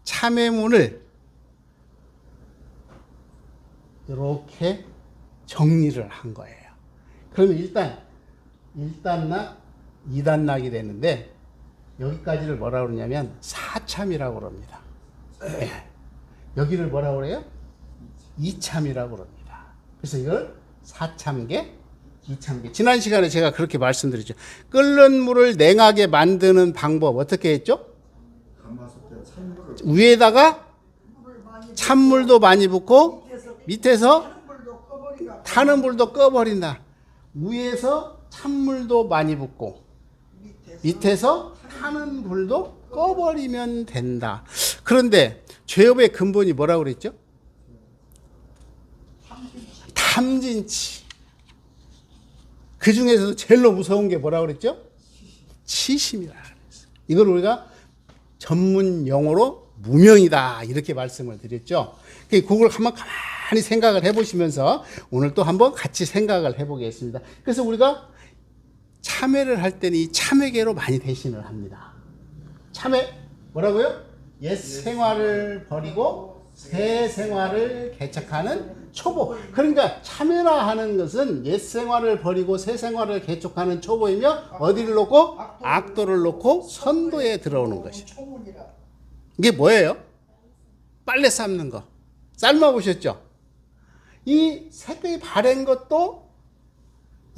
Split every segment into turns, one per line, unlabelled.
참외문을 이렇게 정리를 한 거예요. 그러면 일단 1단락, 2단락이 되는데 여기까지를 뭐라고 그러냐면 사참이라고 그럽니다. 네. 여기를 뭐라고 그래요? 이참이라고 그럽니다. 그래서 이걸 사참계, 이참계. 지난 시간에 제가 그렇게 말씀드렸죠. 끓는 물을 냉하게 만드는 방법 어떻게 했죠? 위에다가 찬물도 많이 붓고 밑에서 타는 불도 꺼버린다. 위에서 찬물도 많이 붓고 밑에서 타는 불도 꺼버리면 된다. 그런데 죄업의 근본이 뭐라고 그랬죠? 탐진치. 그 중에서도 제일 무서운 게 뭐라고 그랬죠? 치심이라 그랬어요. 이걸 우리가 전문 용어로 무명이다 이렇게 말씀을 드렸죠. 그걸 한번 가만히 생각을 해보시면서 오늘 또 한번 같이 생각을 해보겠습니다. 그래서 우리가 참회를 할 때는 이 참회계로 많이 대신을 합니다. 참회 뭐라고요? 옛 생활을 버리고 새 생활을 개척하는 초보. 그러니까 참회라 하는 것은 옛 생활을 버리고 새 생활을 개척하는 초보이며 어디를 놓고? 악도를 놓고 선도에 들어오는 것이죠. 이게 뭐예요? 빨래 삶는 거. 삶아보셨죠? 이 색깔이 바랜 것도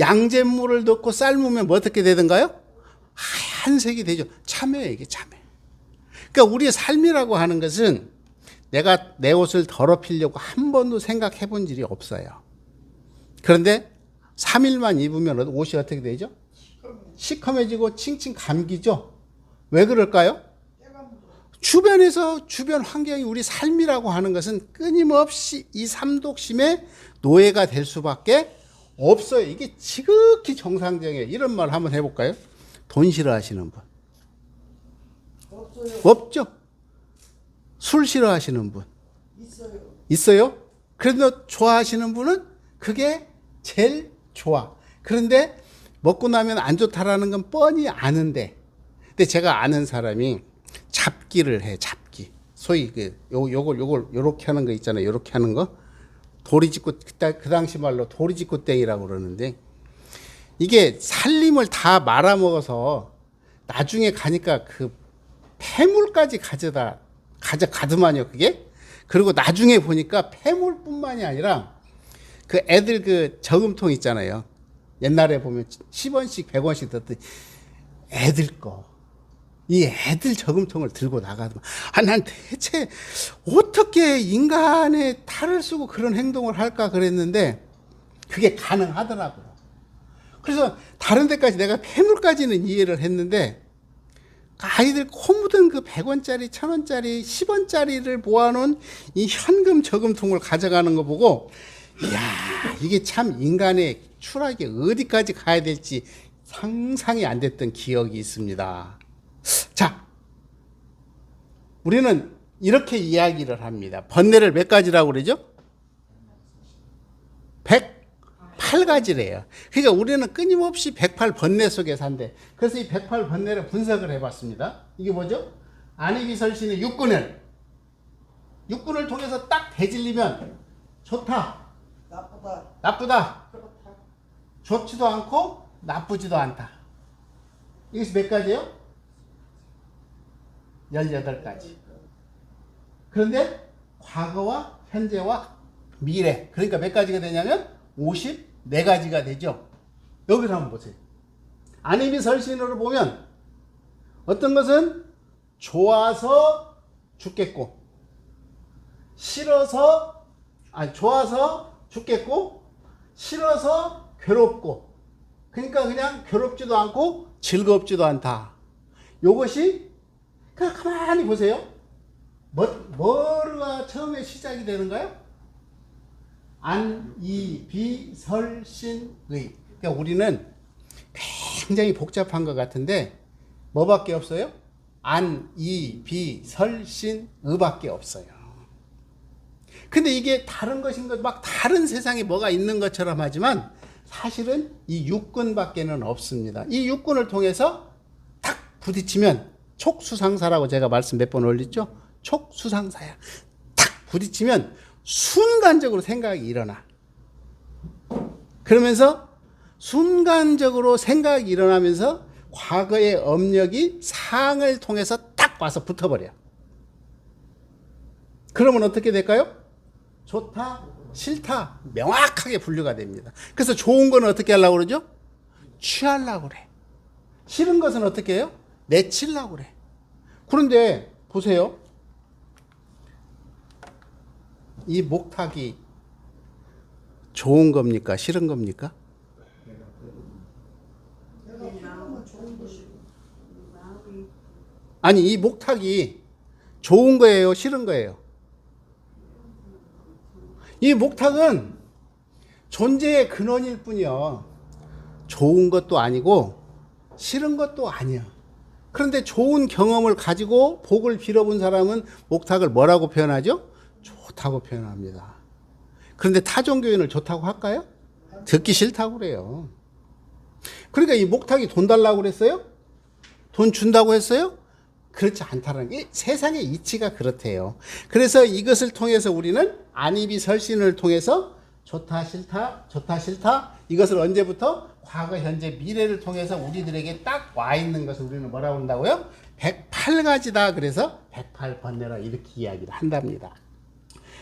양잿물을 넣고 삶으면 뭐 어떻게 되던가요? 하얀색이 되죠. 참외예요, 이게 참외. 그러니까 우리의 삶이라고 하는 것은 내가 내 옷을 더럽히려고 한 번도 생각해 본 일이 없어요. 그런데 3일만 입으면 옷이 어떻게 되죠? 시커매지고 칭칭 감기죠. 왜 그럴까요? 주변에서 주변 환경이 우리 삶이라고 하는 것은 끊임없이 이 삼독심의 노예가 될 수밖에 없어요. 이게 지극히 정상적이에요. 이런 말 한번 해볼까요? 돈 싫어하시는 분? 없죠. 술 싫어하시는 분? 있어요. 그래도 좋아하시는 분은 그게 제일 좋아. 그런데 먹고 나면 안 좋다라는 건 뻔히 아는데, 근데 제가 아는 사람이 잡기를 해. 잡기. 소위 요걸 요렇게 하는 거 있잖아요. 요렇게 하는 거. 도리짓고 그 당시 말로 도리짓고땡이라고 그러는데, 이게 살림을 다 말아먹어서 나중에 가니까 그 폐물까지 가져가더만요, 그게. 그리고 나중에 보니까 폐물뿐만이 아니라 그 애들 그 저금통 있잖아요. 옛날에 보면 10원씩 100원씩 넣었더니 애들 거. 이 애들 저금통을 들고 나가더만. 난 대체 어떻게 인간의 탈을 쓰고 그런 행동을 할까 그랬는데 그게 가능하더라고요. 그래서 다른 데까지 내가 폐물까지는 이해를 했는데 아이들 코 묻은 그 100원짜리, 1000원짜리, 10원짜리를 모아놓은 이 현금 저금통을 가져가는 거 보고, 이야, 이게 참 인간의 추락이 어디까지 가야 될지 상상이 안 됐던 기억이 있습니다. 자, 우리는 이렇게 이야기를 합니다. 번뇌를 몇 가지라고 그러죠? 108가지래요. 그러니까 우리는 끊임없이 108 번뇌 속에 산대. 그래서 이 108 번뇌를 분석을 해봤습니다. 이게 뭐죠? 안이비설신의 육군을 통해서 딱 대질리면 좋다, 나쁘다, 좋지도 않고 나쁘지도 않다. 이것이 몇 가지예요? 18가지. 그런데 과거와 현재와 미래, 그러니까 몇 가지가 되냐면 54가지가 되죠. 여기를 한번 보세요. 안이비설신으로 보면 어떤 것은 좋아서 죽겠고, 좋아서 죽겠고, 싫어서 괴롭고, 그러니까 그냥 괴롭지도 않고 즐겁지도 않다. 요것이, 그냥 가만히 보세요. 뭐가 처음에 시작이 되는가요? 안이비설신의. 그러니까 우리는 굉장히 복잡한 것 같은데 뭐밖에 없어요? 안이비설신의밖에 없어요. 근데 이게 다른 것인 것, 막 다른 세상에 뭐가 있는 것처럼 하지만 사실은 이 육군밖에는 없습니다. 이 육군을 통해서 딱 부딪히면 촉수상사라고 제가 말씀 몇 번 올렸죠? 촉수상사야. 탁 부딪히면 순간적으로 생각이 일어나. 그러면서 순간적으로 생각이 일어나면서 과거의 업력이 상을 통해서 딱 와서 붙어버려. 그러면 어떻게 될까요? 좋다, 싫다 명확하게 분류가 됩니다. 그래서 좋은 건 어떻게 하려고 그러죠? 취하려고 그래. 싫은 것은 어떻게 해요? 내치려고 그래. 그런데 보세요. 이 목탁이 좋은 겁니까? 싫은 겁니까? 아니, 이 목탁이 좋은 거예요? 싫은 거예요? 이 목탁은 존재의 근원일 뿐이요. 좋은 것도 아니고 싫은 것도 아니야. 그런데 좋은 경험을 가지고 복을 빌어본 사람은 목탁을 뭐라고 표현하죠? 좋다고 표현합니다. 그런데 타종교인을 좋다고 할까요? 듣기 싫다고 그래요. 그러니까 이 목탁이 돈 달라고 그랬어요? 돈 준다고 했어요? 그렇지 않다는 게 세상의 이치가 그렇대요. 그래서 이것을 통해서 우리는 안입이 설신을 통해서 좋다 싫다 좋다 싫다 이것을 언제부터 과거 현재 미래를 통해서 우리들에게 딱 와 있는 것을 우리는 뭐라고 한다고요? 108가지다. 그래서 108번뇌라 이렇게 이야기를 한답니다.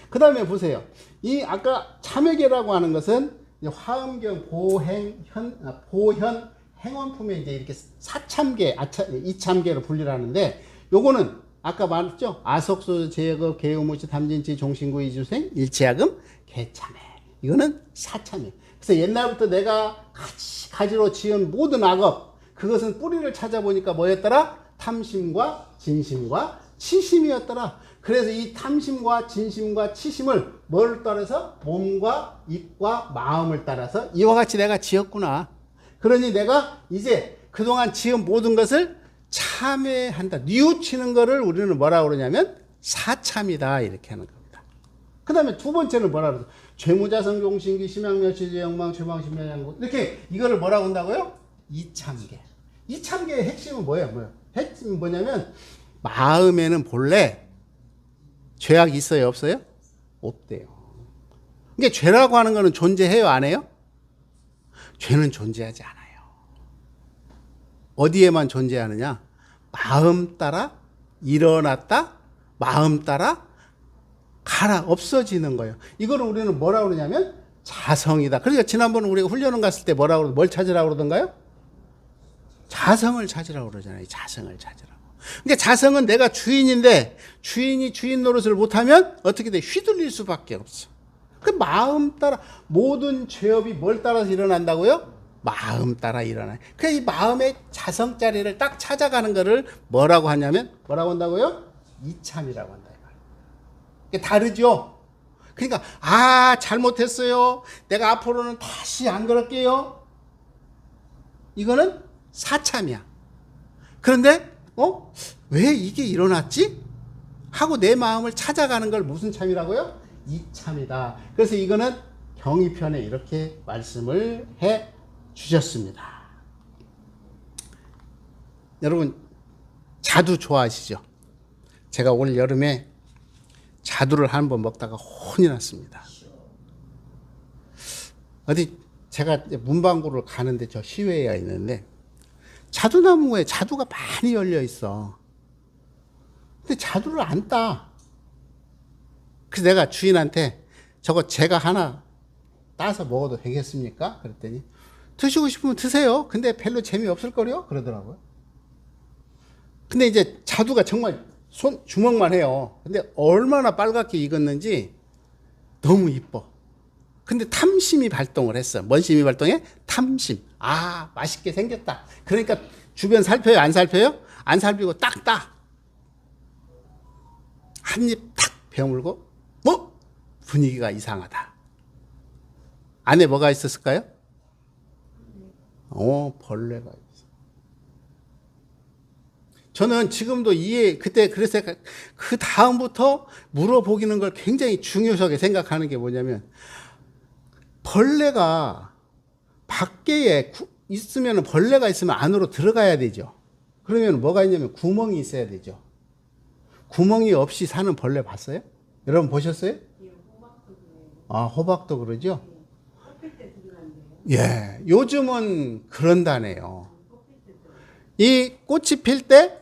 그 다음에 보세요. 이 아까 참회계라고 하는 것은 화엄경 보현 행원품에 이제 이렇게 사참계, 이참계로 분류를 하는데, 요거는 아까 말했죠? 아석수, 제거, 개우무시, 담진치, 종신구, 이주생, 일체야금, 개참회. 이거는 사참회. 그래서 옛날부터 내가 가지로 지은 모든 악업, 그것은 뿌리를 찾아보니까 뭐였더라? 탐심과 진심과 치심이었더라. 그래서 이 탐심과 진심과 치심을 뭘 따라서? 몸과 입과 마음을 따라서 이와 같이 내가 지었구나. 그러니 내가 이제 그동안 지은 모든 것을 참회한다. 뉘우치는 거를 우리는 뭐라고 그러냐면 사참이다. 이렇게 하는 겁니다. 그 다음에 두 번째는 뭐라고 그러죠? 죄무자성 용신기 심양멸치제 영망 최방심명양구 이렇게 이거를 뭐라고 한다고요? 이참계. 이참계의 핵심은 뭐예요? 핵심은 뭐냐면 마음에는 본래 죄악이 있어요? 없어요? 없대요. 그러니까 죄라고 하는 거는 존재해요? 안 해요? 죄는 존재하지 않아요. 어디에만 존재하느냐? 마음 따라 일어났다, 마음 따라 가라, 없어지는 거예요. 이거를 우리는 뭐라고 그러냐면 자성이다. 그러니까 지난번 우리가 훈련을 갔을 때 뭐라고 뭘 찾으라고 그러던가요? 자성을 찾으라고 그러잖아요. 자성을 찾으라고. 그러니까 자성은 내가 주인인데 주인이 주인 노릇을 못하면 어떻게 돼? 휘둘릴 수밖에 없어. 그 마음 따라 모든 죄업이 뭘 따라서 일어난다고요? 마음 따라 일어나요. 그 이 마음의 자성 자리를 딱 찾아가는 거를 뭐라고 하냐면 뭐라고 한다고요? 이참이라고 한다. 이게 다르죠? 그러니까 잘못했어요. 내가 앞으로는 다시 안 그럴게요. 이거는 사참이야. 그런데 왜 이게 일어났지? 하고 내 마음을 찾아가는 걸 무슨 참이라고요? 이참이다. 그래서 이거는 경의편에 이렇게 말씀을 해 주셨습니다. 여러분 자두 좋아하시죠? 제가 올 여름에 자두를 한번 먹다가 혼이 났습니다. 어디 제가 문방구를 가는데 저 시외에 있는데 자두나무에 자두가 많이 열려 있어. 근데 자두를 안 따. 그래서 내가 주인한테 저거 제가 하나 따서 먹어도 되겠습니까? 그랬더니 드시고 싶으면 드세요. 근데 별로 재미없을 거요? 그러더라고요. 근데 이제 자두가 정말 주먹만 해요. 근데 얼마나 빨갛게 익었는지 너무 이뻐. 근데 탐심이 발동을 했어. 뭔 심이 발동해? 탐심. 맛있게 생겼다. 그러니까 주변 살펴요? 안 살펴요? 안 살피고 딱 따. 한 입 탁 베어물고 분위기가 이상하다. 안에 뭐가 있었을까요? 벌레가 있어. 저는 지금도 그때 그래서 그 다음부터 물어보기는 걸 굉장히 중요하게 생각하는 게 뭐냐면 벌레가 밖에 있으면 벌레가 있으면 안으로 들어가야 되죠. 그러면 뭐가 있냐면 구멍이 있어야 되죠. 구멍이 없이 사는 벌레 봤어요? 여러분 보셨어요? 아, 호박도 그러죠? 예, 요즘은 그런다네요. 이 꽃이 필 때,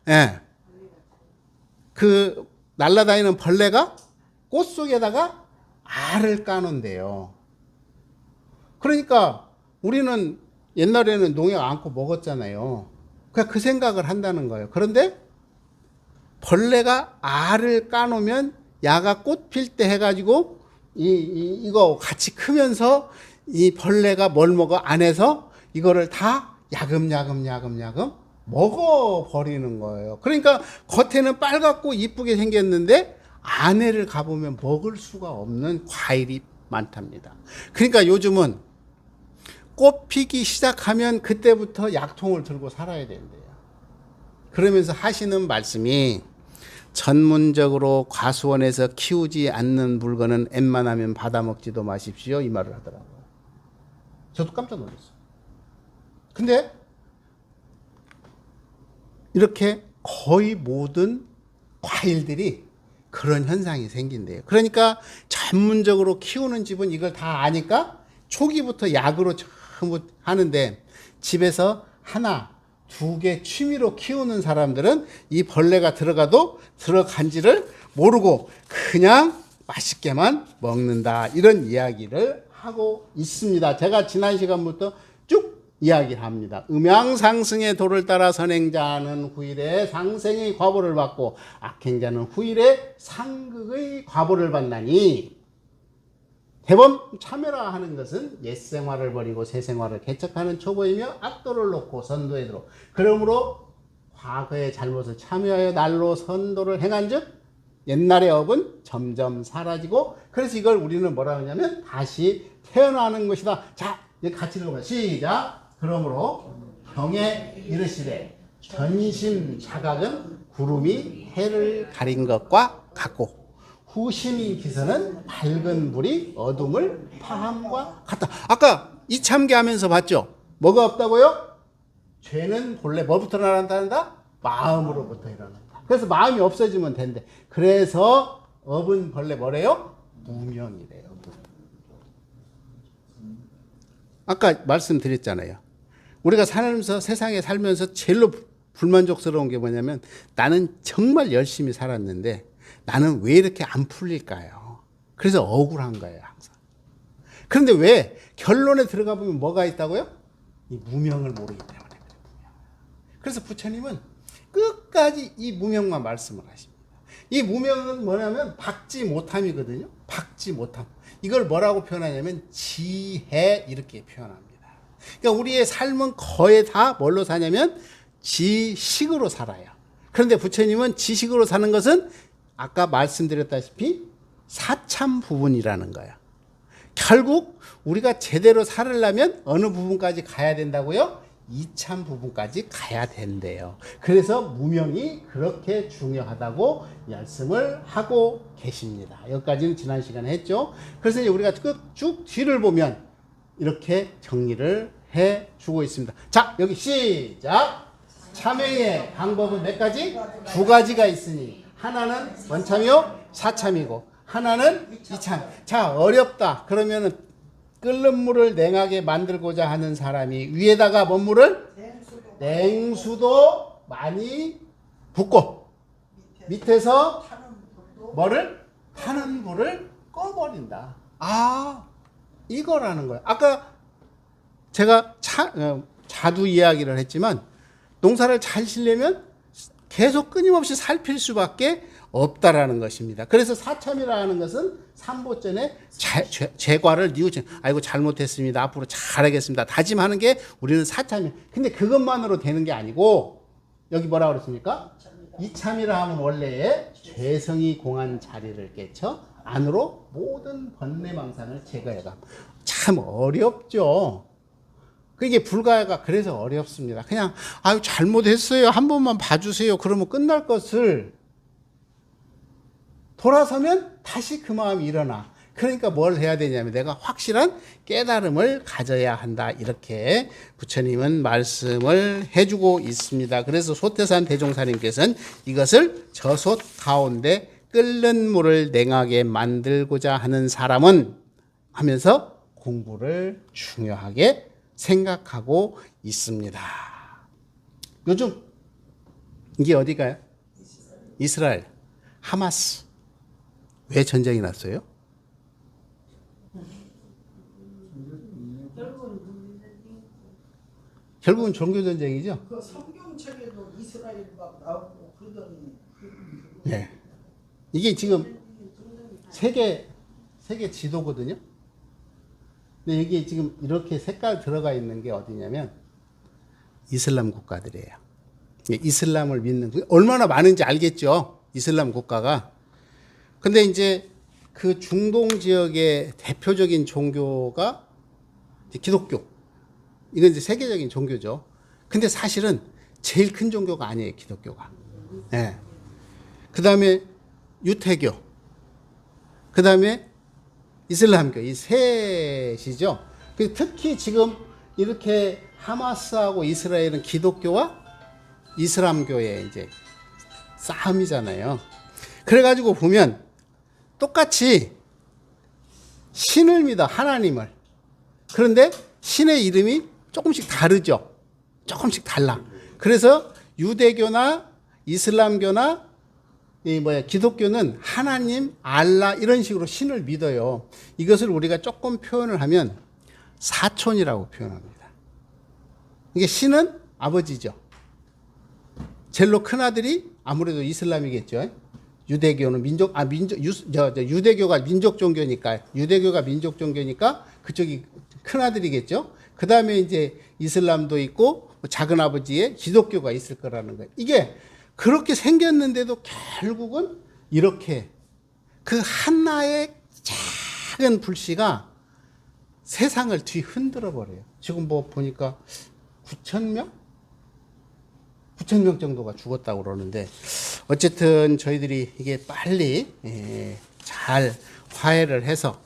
예, 그 날아다니는 벌레가 꽃 속에다가 알을 까는데요. 그러니까 우리는 옛날에는 농약 안고 먹었잖아요. 그러니까 그 생각을 한다는 거예요. 그런데 벌레가 알을 까놓으면 야가 꽃 필 때 해가지고 이거 같이 크면서 이 벌레가 뭘 먹어? 안에서 이거를 다 야금야금 먹어버리는 거예요. 그러니까 겉에는 빨갛고 이쁘게 생겼는데 안에를 가보면 먹을 수가 없는 과일이 많답니다. 그러니까 요즘은 꽃 피기 시작하면 그때부터 약통을 들고 살아야 된대요. 그러면서 하시는 말씀이 전문적으로 과수원에서 키우지 않는 물건은 웬만하면 받아먹지도 마십시오. 이 말을 하더라고요. 저도 깜짝 놀랐어요. 근데 이렇게 거의 모든 과일들이 그런 현상이 생긴대요. 그러니까 전문적으로 키우는 집은 이걸 다 아니까 초기부터 약으로 전부 하는데 집에서 하나, 두 개 취미로 키우는 사람들은 이 벌레가 들어가도 들어간지를 모르고 그냥 맛있게만 먹는다. 이런 이야기를 하고 있습니다. 제가 지난 시간부터 쭉 이야기를 합니다. 음양상승의 도를 따라 선행자는 후일에 상생의 과보를 받고 악행자는 후일에 상극의 과보를 받나니 대범 참여라 하는 것은 옛생활을 버리고 새생활을 개척하는 초보이며 악도를 놓고 선도에 들어 그러므로 과거의 잘못을 참여하여 날로 선도를 행한 즉 옛날의 업은 점점 사라지고 그래서 이걸 우리는 뭐라 하냐면 다시 태어나는 것이다. 자, 이제 같이 읽어봐. 시작. 그러므로 경에 이르시되 전심 자각은 구름이 해를 가린 것과 같고 후심이 기서는 밝은 불이 어둠을 파함과 같다. 아까 이참게 하면서 봤죠? 뭐가 없다고요? 죄는 본래 뭐부터 일어난다? 마음으로부터 일어난다. 그래서 마음이 없어지면 된대. 그래서 업은 본래 뭐래요? 무명이래요. 아까 말씀드렸잖아요. 우리가 살면서 세상에 살면서 제일로 불만족스러운 게 뭐냐면 나는 정말 열심히 살았는데 나는 왜 이렇게 안 풀릴까요? 그래서 억울한 거예요, 항상. 그런데 왜 결론에 들어가 보면 뭐가 있다고요? 이 무명을 모르기 때문에 그래요. 그래서 부처님은 끝까지 이 무명만 말씀을 하십니다. 이 무명은 뭐냐면 박지 못함이거든요. 박지 못함. 이걸 뭐라고 표현하냐면 지혜 이렇게 표현합니다. 그러니까 우리의 삶은 거의 다 뭘로 사냐면 지식으로 살아요. 그런데 부처님은 지식으로 사는 것은 아까 말씀드렸다시피 사참 부분이라는 거예요. 결국 우리가 제대로 살으려면 어느 부분까지 가야 된다고요? 이참 부분까지 가야 된대요. 그래서 무명이 그렇게 중요하다고 말씀을 하고 계십니다. 여기까지는 지난 시간에 했죠. 그래서 이제 우리가 쭉 뒤를 보면 이렇게 정리를 해주고 있습니다. 자, 여기 시작! 참회의 방법은 몇 가지? 두 가지가 있으니 하나는 원참이요, 사참이고 하나는 이참. 자, 어렵다. 그러면은 끓는 물을 냉하게 만들고자 하는 사람이 위에다가 뭔 물을? 냉수도 많이 붓고 밑에서 뭐를? 타는 불을 꺼버린다. 아, 이거라는 거예요. 아까 제가 자두 이야기를 했지만 농사를 잘 지려면 계속 끊임없이 살필 수밖에 없다라는 것입니다. 그래서 사참이라는 것은 삼보전에 죄과를 뉘우친, 아이고 잘못했습니다. 앞으로 잘하겠습니다. 다짐하는 게 우리는 사참이에요. 근데 그것만으로 되는 게 아니고 여기 뭐라고 그랬습니까? 이참이라 하면 원래의 죄성이 공한 자리를 깨쳐 안으로 모든 번뇌망상을 제거해가. 참 어렵죠. 그게 불가가 그래서 어렵습니다. 그냥 아유 잘못했어요. 한 번만 봐주세요. 그러면 끝날 것을 돌아서면 다시 그 마음이 일어나. 그러니까 뭘 해야 되냐면 내가 확실한 깨달음을 가져야 한다. 이렇게 부처님은 말씀을 해주고 있습니다. 그래서 소태산 대종사님께서는 이것을 저솥 가운데 끓는 물을 냉하게 만들고자 하는 사람은 하면서 공부를 중요하게 생각하고 있습니다. 요즘 이게 어디가요? 이스라엘, 하마스. 왜 전쟁이 났어요? 결국은 종교 전쟁이죠.
그 성경책에도 이스라엘 막 나오고 그러더니.
네. 이게 지금 세계 지도거든요. 근데 여기 지금 이렇게 색깔 들어가 있는 게 어디냐면 이슬람 국가들이에요. 이슬람을 믿는 얼마나 많은지 알겠죠. 이슬람 국가가. 근데 이제 그 중동 지역의 대표적인 종교가 기독교. 이건 이제 세계적인 종교죠. 근데 사실은 제일 큰 종교가 아니에요, 기독교가. 네. 그 다음에 유태교. 그 다음에 이슬람교. 이 셋이죠. 특히 지금 이렇게 하마스하고 이스라엘은 기독교와 이슬람교의 이제 싸움이잖아요. 그래가지고 보면 똑같이 신을 믿어, 하나님을. 그런데 신의 이름이 조금씩 다르죠. 조금씩 달라. 그래서 유대교나 이슬람교나 기독교는 하나님, 알라 이런 식으로 신을 믿어요. 이것을 우리가 조금 표현을 하면 사촌이라고 표현합니다. 이게 신은 아버지죠. 제일로 큰 아들이 아무래도 이슬람이겠죠. 유대교는 유대교가 민족 종교니까 그쪽이 큰 아들이겠죠. 그 다음에 이제 이슬람도 있고 작은 아버지의 기독교가 있을 거라는 거예요. 이게 그렇게 생겼는데도 결국은 이렇게 그 하나의 작은 불씨가 세상을 뒤흔들어 버려요. 지금 뭐 보니까 9,000명 정도가 죽었다고 그러는데 어쨌든 저희들이 이게 빨리 잘 화해를 해서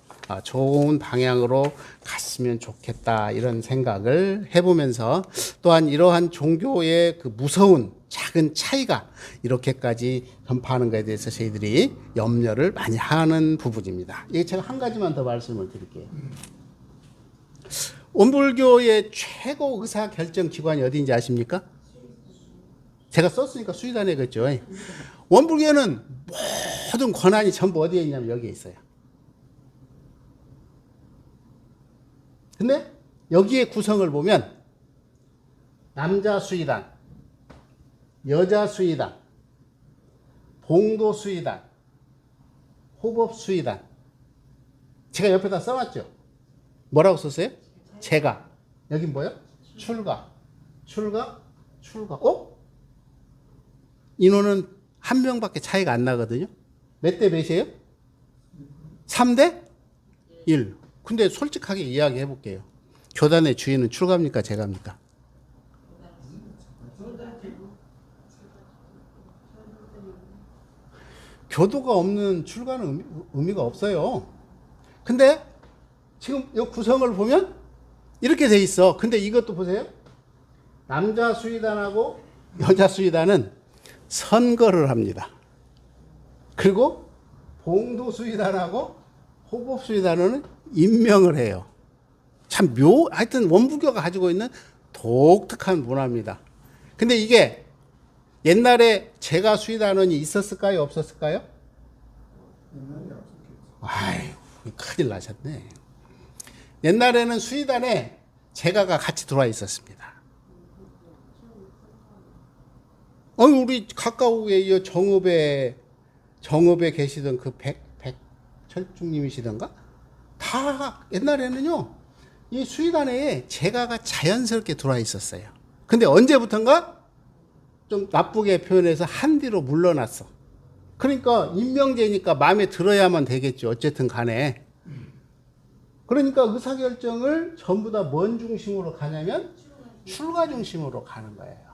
좋은 방향으로 갔으면 좋겠다 이런 생각을 해보면서 또한 이러한 종교의 그 무서운 작은 차이가 이렇게까지 전파하는 것에 대해서 저희들이 염려를 많이 하는 부분입니다. 이게 제가 한 가지만 더 말씀을 드릴게요. 원불교의 최고 의사 결정 기관이 어디인지 아십니까? 제가 썼으니까 수의단이겠죠. 원불교는 모든 권한이 전부 어디에 있냐면 여기에 있어요. 근데 여기에 구성을 보면 남자 수의단, 여자 수의단, 봉도 수의단, 호법 수의단. 제가 옆에다 써놨죠. 뭐라고 썼어요? 제가. 여긴 뭐요? 출가. 인원은 한 명밖에 차이가 안 나거든요. 몇 대 몇이에요? 3대 1. 근데 솔직하게 이야기해 볼게요. 교단의 주인은 출가입니까? 제가입니까? 교도가 없는 출가는 의미가 없어요. 근데 지금 이 구성을 보면 이렇게 돼 있어. 근데 이것도 보세요. 남자 수의단하고 여자 수의단은 선거를 합니다. 그리고 봉도 수의단하고 호법 수의단은 임명을 해요. 참 하여튼 원불교가 가지고 있는 독특한 문화입니다. 근데 이게 옛날에 제가 수의단원이 있었을까요? 없었을까요? 아유, 큰일 나셨네. 옛날에는 수의단에 제가가 같이 들어와 있었습니다. 우리 가까우에 정읍에 계시던 그 백철중님이시던가? 다 옛날에는요, 이 수의단에 제가가 자연스럽게 들어와 있었어요. 근데 언제부턴가 좀 나쁘게 표현해서 한 뒤로 물러났어. 그러니까 임명제니까 마음에 들어야만 되겠죠. 어쨌든 간에. 그러니까 의사결정을 전부 다 뭔 중심으로 가냐면 출가 중심으로 가는 거예요.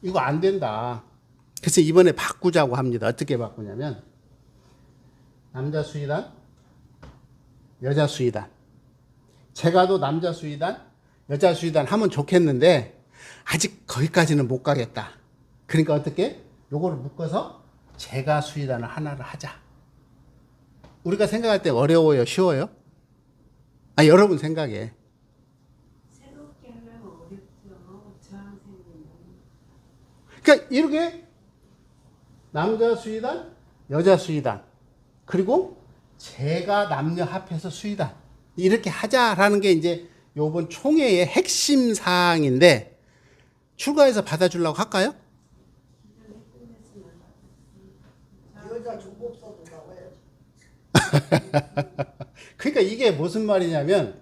이거 안 된다. 그래서 이번에 바꾸자고 합니다. 어떻게 바꾸냐면 남자 수의단, 여자 수의단. 제가도 남자 수의단, 여자 수의단 하면 좋겠는데 아직 거기까지는 못 가겠다. 그러니까 어떻게? 요거를 묶어서 제가 수의단을 하나를 하자. 우리가 생각할 때 어려워요, 쉬워요? 아, 여러분 생각에.
새롭게 하려면 어렵죠. 저학생들은.
그러니까 이렇게 남자 수의단, 여자 수의단, 그리고 제가 남녀 합해서 수의단 이렇게 하자라는 게 이제 요번 총회의 핵심 사항인데 출가해서 받아주려고 할까요?
여자 중복서도 나와야지.
그러니까 이게 무슨 말이냐면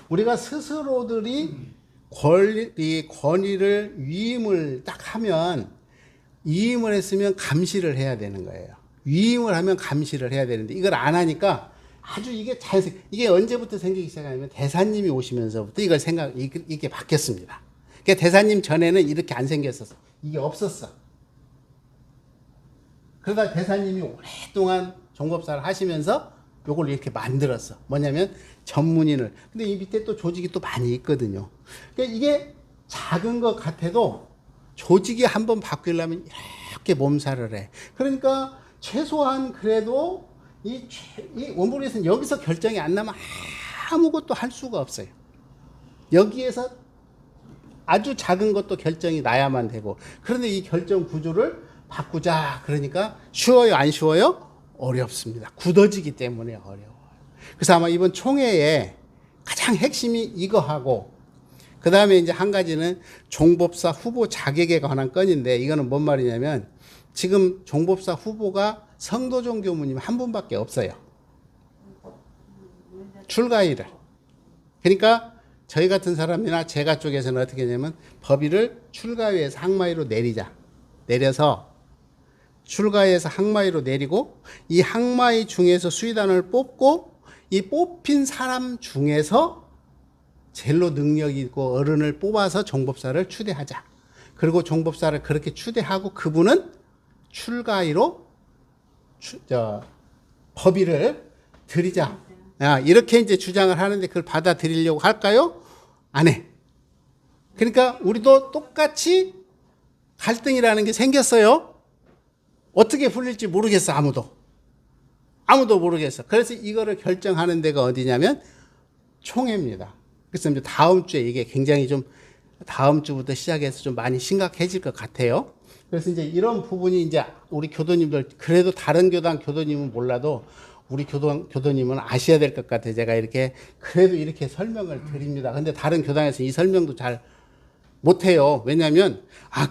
우리가 스스로들이 권위를 위임을 딱 하면 위임을 했으면 감시를 해야 되는 거예요. 위임을 하면 감시를 해야 되는데 이걸 안 하니까 아주 이게 자연스럽게 이게 언제부터 생기기 시작하냐면 대사님이 오시면서부터 이걸 이게 바뀌었습니다. 그러니까 대사님 전에는 이렇게 안 생겼었어. 이게 없었어. 그러다 대사님이 오랫동안 종법사를 하시면서 요걸 이렇게 만들었어. 뭐냐면 전문인을. 근데 이 밑에 또 조직이 또 많이 있거든요. 그러니까 이게 작은 것 같아도 조직이 한번 바뀌려면 이렇게 몸살을 해. 그러니까 최소한 그래도 이 원불에서는 여기서 결정이 안 나면 아무것도 할 수가 없어요. 여기에서 아주 작은 것도 결정이 나야만 되고. 그런데 이 결정 구조를 바꾸자. 그러니까 쉬워요, 안 쉬워요? 어렵습니다. 굳어지기 때문에 어려워요. 그래서 아마 이번 총회에 가장 핵심이 이거 하고, 그 다음에 이제 한 가지는 종법사 후보 자격에 관한 건인데, 이거는 뭔 말이냐면, 지금 종법사 후보가 성도종 교무님 한 분밖에 없어요. 출가일을. 그러니까 저희 같은 사람이나 제가 쪽에서는 어떻게 하냐면, 법의를 출가위에서 항마위로 내려서 출가에서 항마위로 내리고 이 항마위 중에서 수의단을 뽑고 이 뽑힌 사람 중에서 제일로 능력 있고 어른을 뽑아서 종법사를 추대하자. 그리고 종법사를 그렇게 추대하고 그분은 출가위로 법의를 드리자. 이렇게 이제 주장을 하는데 그걸 받아들이려고 할까요? 안 해. 그러니까 우리도 똑같이 갈등이라는 게 생겼어요. 어떻게 풀릴지 모르겠어, 아무도 모르겠어. 그래서 이거를 결정하는 데가 어디냐면 총회입니다. 그래서 이제 다음 주에 이게 굉장히 좀 다음 주부터 시작해서 좀 많이 심각해질 것 같아요. 그래서 이제 이런 부분이 이제 우리 교도님들, 그래도 다른 교단 교도님은 몰라도 우리 교도님은 아셔야 될 것 같아요. 제가 그래도 이렇게 설명을 드립니다. 근데 다른 교단에서 이 설명도 잘 못해요. 왜냐하면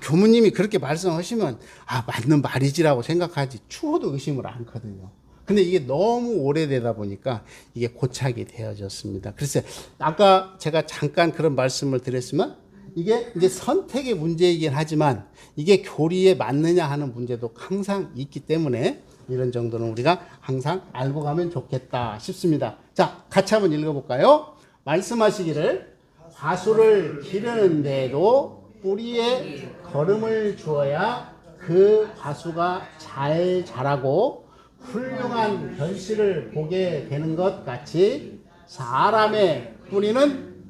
교무님이 그렇게 말씀하시면 맞는 말이지라고 생각하지 추호도 의심을 않거든요. 근데 이게 너무 오래되다 보니까 이게 고착이 되어졌습니다. 그래서 아까 제가 잠깐 그런 말씀을 드렸지만 이게 이제 선택의 문제이긴 하지만 이게 교리에 맞느냐 하는 문제도 항상 있기 때문에 이런 정도는 우리가 항상 알고 가면 좋겠다 싶습니다. 자, 같이 한번 읽어볼까요? 말씀하시기를 과수를 기르는데도 뿌리에 거름을 주어야 그 과수가 잘 자라고 훌륭한 결실을 보게 되는 것 같이 사람의 뿌리는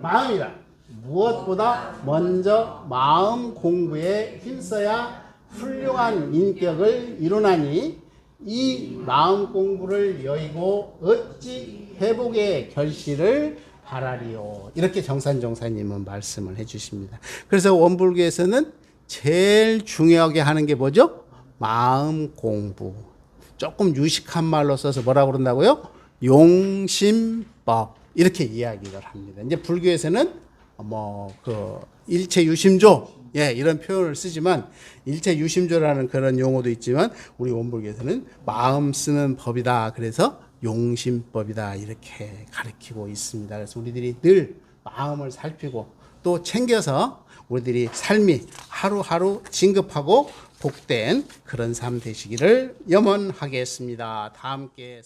마음이다. 무엇보다 먼저 마음 공부에 힘써야 훌륭한 인격을 이루나니 이 마음 공부를 여의고 어찌 회복의 결실을 바라리요. 이렇게 정산종사님은 말씀을 해주십니다. 그래서 원불교에서는 제일 중요하게 하는 게 뭐죠? 마음 공부. 조금 유식한 말로 써서 뭐라고 그런다고요? 용심법. 이렇게 이야기를 합니다. 이제 불교에서는 일체유심조. 이런 표현을 쓰지만 일체유심조라는 그런 용어도 있지만 우리 원불교에서는 마음 쓰는 법이다. 그래서 용심법이다. 이렇게 가르치고 있습니다. 그래서 우리들이 늘 마음을 살피고 또 챙겨서 우리들이 삶이 하루하루 진급하고 복된 그런 삶 되시기를 염원하겠습니다. 다 함께